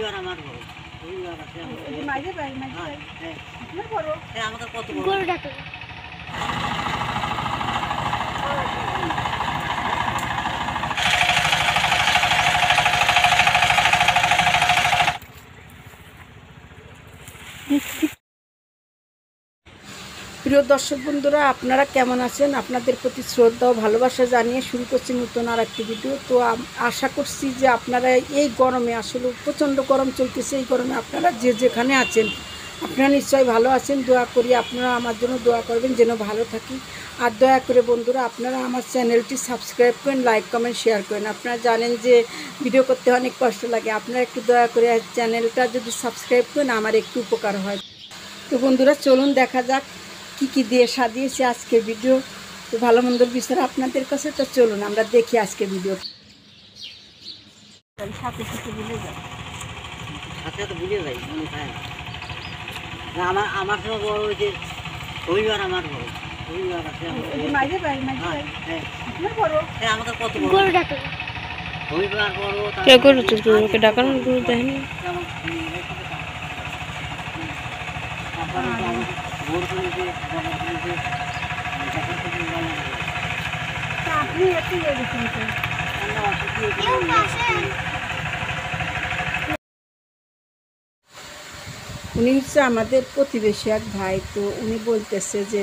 রবিবার আমার বড় রবিবার আছে মাঝে ভাই হ্যাঁ আপনার বড় হ্যাঁ আমাদের কত বড় গরুটা তো প্রিয় দর্শক বন্ধুরা, আপনারা কেমন আছেন? আপনাদের প্রতি শ্রদ্ধা ও ভালোবাসা জানিয়ে শুরু করছি নতুন আর একটি ভিডিও। তো আশা করছি যে আপনারা এই গরমে, আসলে প্রচণ্ড গরম চলতেছে, এই গরমে আপনারা যে যেখানে আছেন আপনারা নিশ্চয়ই ভালো আছেন। দোয়া করি আপনারা আমার জন্য দোয়া করবেন যেন ভালো থাকি। আর দয়া করে বন্ধুরা আপনারা আমার চ্যানেলটি সাবস্ক্রাইব করেন, লাইক কমেন্ট শেয়ার করেন। আপনারা জানেন যে ভিডিও করতে অনেক কষ্ট লাগে, আপনারা একটু দয়া করে চ্যানেলটা যদি সাবস্ক্রাইব করেন আমার একটু উপকার হয়। তো বন্ধুরা চলুন দেখা যাক কী কী দিয়ে সাজিয়েছি আজকে ভিডিও। তো ভালো মন্দর বিচার আপনাদের কাছে, তো চলুন আমরা দেখি আজকে ভিডিও। সাথে সাথে ভুলে যাই, সাথে সাথে ভুলে যাই মনে হয় না। আমার সময় বড় ওই যে রবিবার আমার বড় রবিবার আছে মাঝে ভাই হ্যাঁ আপনার বড় হ্যাঁ আমাদের কত বড় গরুটা তো রবিবার বড় কে গরু তো গরুকে ডাকানো গরু দেখেনি আপনি একটু ইয়ে দিচ্ছেন তো। উনি হচ্ছে আমাদের প্রতিবেশী এক ভাই। তো উনি বলতেছে যে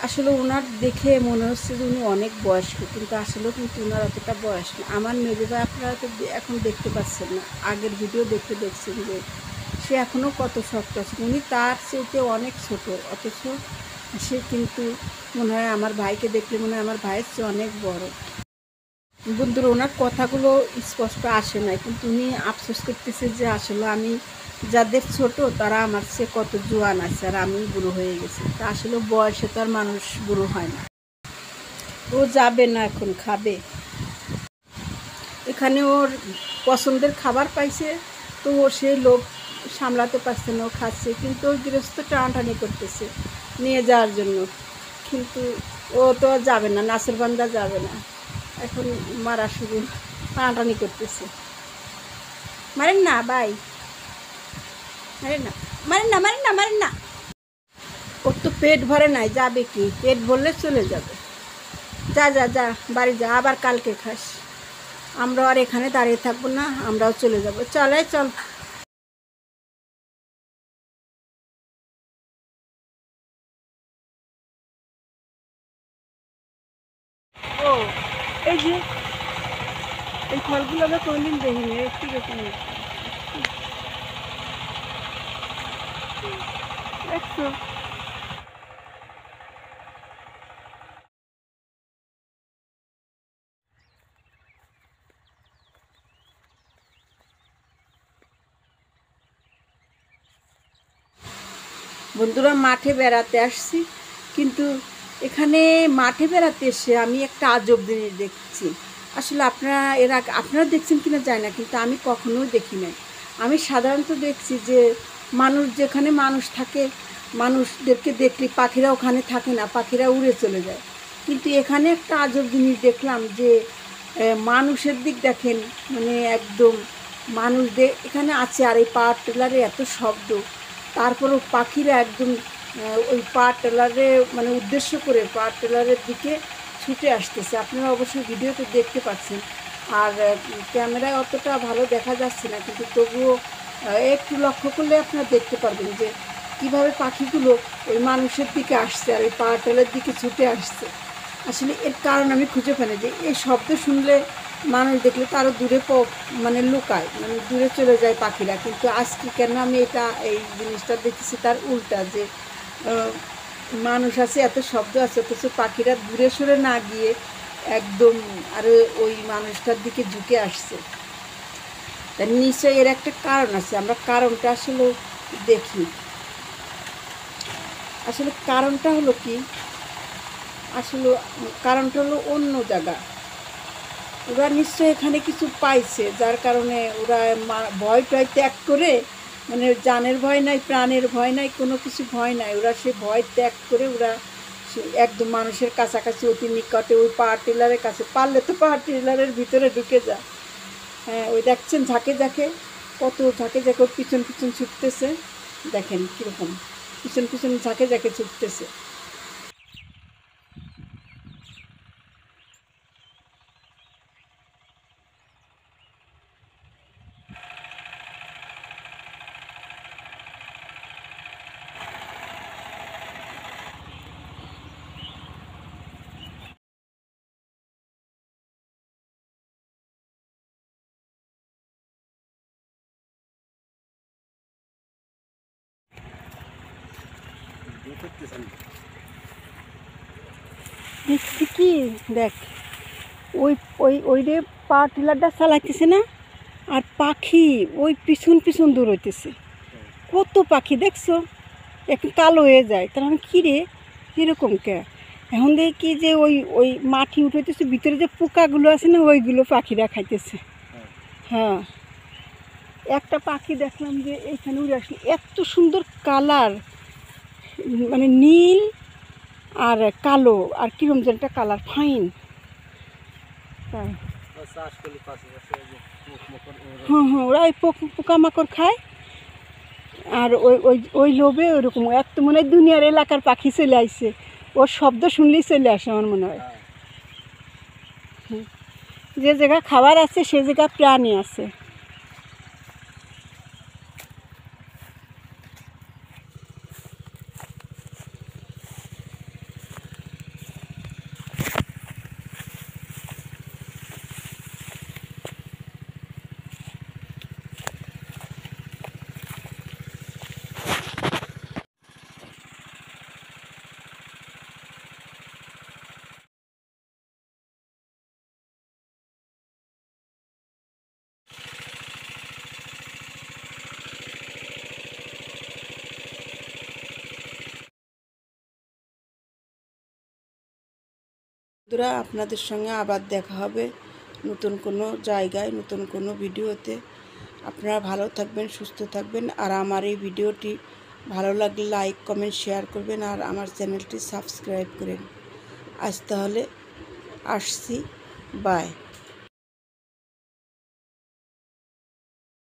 আসলে ওনার দেখে মনে হচ্ছে যে উনি অনেক বয়স্ক, কিন্তু আসলেও কিন্তু ওনার অতটা বয়স না। আমার মেজো ভাই আপনারা তো এখন দেখতে পাচ্ছেন না, আগের ভিডিও দেখছেন যে সে এখনও কত শক্ত আছে। উনি তার চেয়ে অনেক ছোট, অথচ সে কিন্তু মনে হয় আমার ভাইকে দেখলে মনে হয় আমার ভাইয়ের চেয়ে অনেক বড়। বন্ধুরা ওনার কথাগুলো স্পষ্ট আসে না, কিন্তু উনি আফসোস করতেছে যে আসলে আমি যাদের ছোট তারা আমার চেয়ে কত জোয়ান আছে আর আমি বুড়ো হয়ে গেছি। তা আসলে বয়সে তো আর মানুষ বুড়ো হয় না। ও যাবে না, এখন খাবে। এখানে ওর পছন্দের খাবার পাইছে, তো ও সেই লোভ সামলাতে পারছে না, ও খাচ্ছে, কিন্তু ওই গৃহস্থ টানাটানি করতেছে নিয়ে যাওয়ার জন্য। কিন্তু ও তো যাবে না, নাসিরবান্দা যাবে না, এখন মারা শুরু টানাটানি করতেছে। মারেন না ভাই, মারেন না, মারেন না, মারেন না, মারেন না। ওর তো পেট ভরে নাই, যাবে কি? পেট ভরলে চলে যাবে। যা যা যা বাড়ি যা, আবার কালকে খাস। আমরা আর এখানে দাঁড়িয়ে থাকবো না, আমরাও চলে যাব। চলে চল। ও এই যে এই ফলগুলো আমরা কোনদিন দেখিনি, একটু রকম দেখছো। বন্ধুরা মাঠে বেড়াতে আসছি, কিন্তু এখানে মাঠে বেড়াতে এসে আমি একটা আজব জিনিস দেখছি। আসলে আপনারা দেখছেন কিনা জানি না, কিন্তু আমি কখনোই দেখি নাই। আমি সাধারণত দেখছি যে মানুষ যেখানে মানুষ থাকে, মানুষদেরকে দেখলে পাখিরা ওখানে থাকে না, পাখিরা উড়ে চলে যায়। কিন্তু এখানে একটা আজব জিনিস দেখলাম যে মানুষের দিক দেখেন, মানে একদম মানুষদের এখানে আছে, আর এই পাওয়ার টিলারে এত শব্দ, তারপরেও পাখিরা একদম ওই পাওয়ার টিলারে মানে উদ্দেশ্য করে পাওয়ার টিলারের দিকে ছুটে আসতেছে। আপনারা অবশ্যই ভিডিওতে দেখতে পাচ্ছেন, আর ক্যামেরায় অতটা ভালো দেখা যাচ্ছে না, কিন্তু তবুও একটু লক্ষ্য করলে আপনারা দেখতে পারবেন যে কীভাবে পাখিগুলো ওই মানুষের দিকে আসছে আর ওই পাওয়ার টিলারের দিকে ছুটে আসছে। আসলে এর কারণ আমি খুঁজে ফেলি যে এই শব্দ শুনলে মানুষ দেখলে তারও দূরে মানে লুকায়, মানে দূরে চলে যায় পাখিরা। কিন্তু আজকে কেন আমি এই জিনিসটা দেখেছি তার উল্টা, যে মানুষ আছে, এত শব্দ আছে, অথচ পাখিরা দূরে সরে না গিয়ে একদম আরও ওই মানুষটার দিকে ঝুঁকে আসছে। তার নিশ্চয়ই এর একটা কারণ আছে, আমরা কারণটা আসলে দেখি। আসলে কারণটা হলো কি, আসলে কারণটা হলো অন্য জায়গা। ওরা নিশ্চয়ই এখানে কিছু পাইছে, যার কারণে ওরা ভয় টয় ত্যাগ করে, মানে জানের ভয় নাই, প্রাণের ভয় নাই, কোনো কিছু ভয় নাই, ওরা সে ভয় ত্যাগ করে ওরা একদম মানুষের কাছাকাছি, অতি নিকটে, ওই পাওয়ার টিলারের কাছে, পারলে তো পাওয়ার টিলারের ভিতরে ঢুকে যায়। হ্যাঁ ওই দেখছেন ঝাঁকে ঝাঁকে কত ঝাঁকে ঝাঁকে ওর পিছন পিছন ছুটতেছে, দেখেন কীরকম পিছন পিছন ঝাঁকে ঝাঁকে ছুটতেছে। দেখছি কি, দেখ ওই ওই ওই রে পা টিলারটা চালাইতেছে না, আর পাখি ওই পিছন পিছন দৌড়াইতেছে। কত পাখি দেখছো, একটু কালো হয়ে যায়, তার মানে কী রে এরকম কে। এখন দেখি যে ওই ওই মাটি উঠাইতেছে, ভিতরে যে পোকাগুলো আছে না ওইগুলো পাখিরা খাইতেছে। হ্যাঁ, একটা পাখি দেখলাম যে এইখানে উড়ে আসলো, এত সুন্দর কালার, মানে নীল আর কালো আর কীরকম যেন একটা কালার, ফাইন। হ্যাঁ হ্যাঁ, ওরা ওই পোকামাকড় খায়, আর ওই ওই ওই লোভে ওইরকম এত মনে হয় দুনিয়ার এলাকার পাখি চলে আসছে, ওর শব্দ শুনলেই চলে আসে আমার মনে হয়। যে জায়গা খাবার আছে সে জায়গা প্রাণী আছে। বন্ধুরা, আপনাদের সঙ্গে আবার দেখা হবে নতুন কোনো জায়গায়, নতুন কোনো ভিডিওতে। আপনারা ভালো থাকবেন, সুস্থ থাকবেন, আর আমার এই ভিডিওটি ভালো লাগলে লাইক কমেন্ট শেয়ার করবেন, আর আমার চ্যানেলটি সাবস্ক্রাইব করেন। আজ তাহলে আসছি, বাই।